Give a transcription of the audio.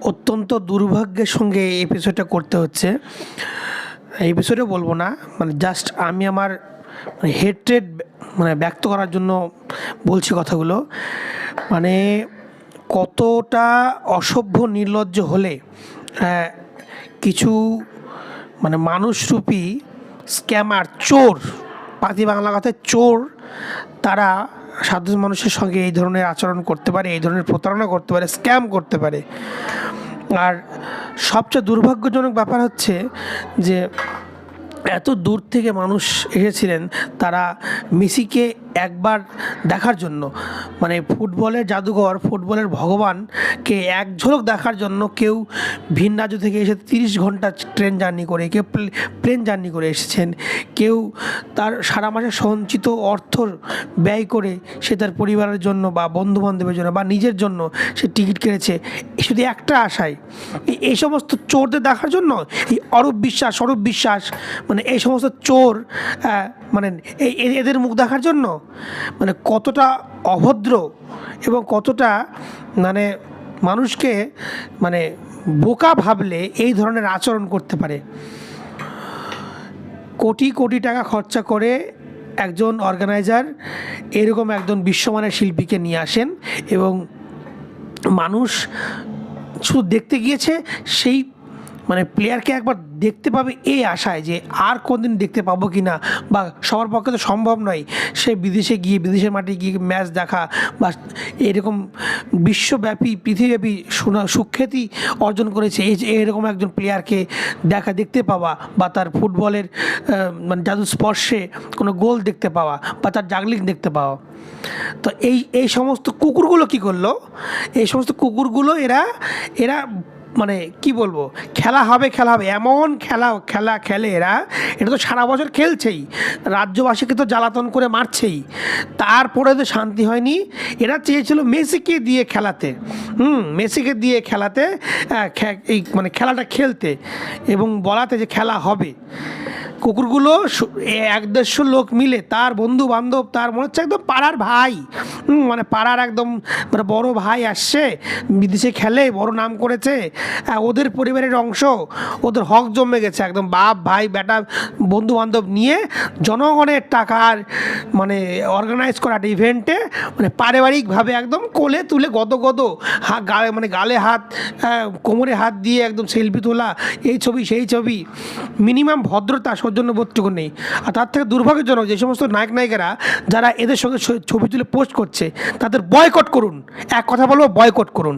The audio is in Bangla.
অত্যন্ত দুর্ভাগ্যের সঙ্গে এই এপিসোডটা করতে হচ্ছে। এই এপিসোডে বলবো না, মানে জাস্ট আমি আমার হেট্রেড ব্যক্ত করার জন্য বলছি কথাগুলো। মানে কতটা অসভ্য নির্লজ্জ হলে কিছু মানুষরূপী স্ক্যামার, চোর, পাতি বাংলা কথায় চোর, তারা সাধারণ মানুষের সঙ্গে এই ধরনের আচরণ করতে পারে, এই ধরনের প্রতারণা করতে পারে, স্ক্যাম করতে পারে। আর সবচেয়ে দুর্ভাগ্যজনক ব্যাপার হচ্ছে যে এত দূর থেকে মানুষ এসেছিলেন তারা মেসিকে একবার দেখার জন্য, ফুটবলের জাদুঘর, ফুটবলের ভগবানকে এক ঝলক দেখার জন্য কেউ ভিন রাজ্য থেকে এসে 30 ঘন্টা ট্রেন জার্নি করে, কেউ প্লেন জার্নি করে এসেছেন, কেউ তার সারা মাসের সঞ্চিত অর্থ ব্যয় করে সে তার পরিবারের জন্য বা বন্ধুবান্ধবের জন্য বা নিজের জন্য সে টিকিট কেটেছে শুধু একটা আশায়, এই সমস্ত চোরদের দেখার জন্য। এই অরূপ বিশ্বাস এই সমস্ত চোর এদের মুখ দেখার জন্য কতটা অভদ্র এবং কতটা মানুষকে বোকা ভাবলে এই ধরনের আচরণ করতে পারে। কোটি কোটি টাকা খরচা করে একজন অর্গানাইজার এরকম একজন বিশ্বমানের শিল্পীকে নিয়ে আসেন এবং মানুষ শুধু দেখতে গিয়েছে, সেই প্লেয়ারকে একবার দেখতে পাবে এই আশায় যে আর কোনদিন দেখতে পাবো কি না, বা সবার পক্ষে তো সম্ভব নয় সে বিদেশে গিয়ে, বিদেশের মাঠে গিয়ে ম্যাচ দেখা বা এরকম বিশ্বব্যাপী, পৃথিবীব্যাপী সুখ্যাতি অর্জন করেছে এরকম একজন প্লেয়ারকে দেখতে পাওয়া, বা তার ফুটবলের জাদু স্পর্শে কোনো গোল দেখতে পাওয়া, বা তার জাগলিং দেখতে পাওয়া। তো এই সমস্ত কুকুরগুলো কী করলো? এই সমস্ত কুকুরগুলো এরা কি বলবো, খেলা হবে এমন খেলা খেলে এরা। এটা তো সারা বছর খেলছেই, রাজ্যবাসীকে তো জ্বালাতন করে মারছেই, তারপরে তো শান্তি হয়নি। এরা চেয়েছিল মেসিকে দিয়ে খেলাতে, এই খেলাটা খেলতে এবং বলাতে যে খেলা হবে। কুকুরগুলো 1-150 লোক মিলে, তার বন্ধু বান্ধব, তার মনে হচ্ছে একদম পাড়ার ভাই, পাড়ার একদম বড় ভাই আসছে, বিদেশে খেলে, বড় নাম করেছে, ওদের পরিবারের অংশ, ওদের হক জমে গেছে, একদম বাপ ভাই বেটা বন্ধু বান্ধব নিয়ে জনগণের টাকার অর্গানাইজ করা একটা ইভেন্টে পারিবারিকভাবে একদম কোলে তুলে গদ গালে হাত, কোমরে হাত দিয়ে একদম সেলফি তোলা, এই ছবি সেই ছবি। মিনিমাম ভদ্রতা সৌজন্যবোধটুকু নেই। আর তার থেকে দুর্ভাগ্যজনক যে সমস্ত নায়ক নায়িকারা যারা এদের সঙ্গে ছবি তুলে পোস্ট করছে, তাদের বয়কট করুন। এক কথা বলবো, বয়কট করুন।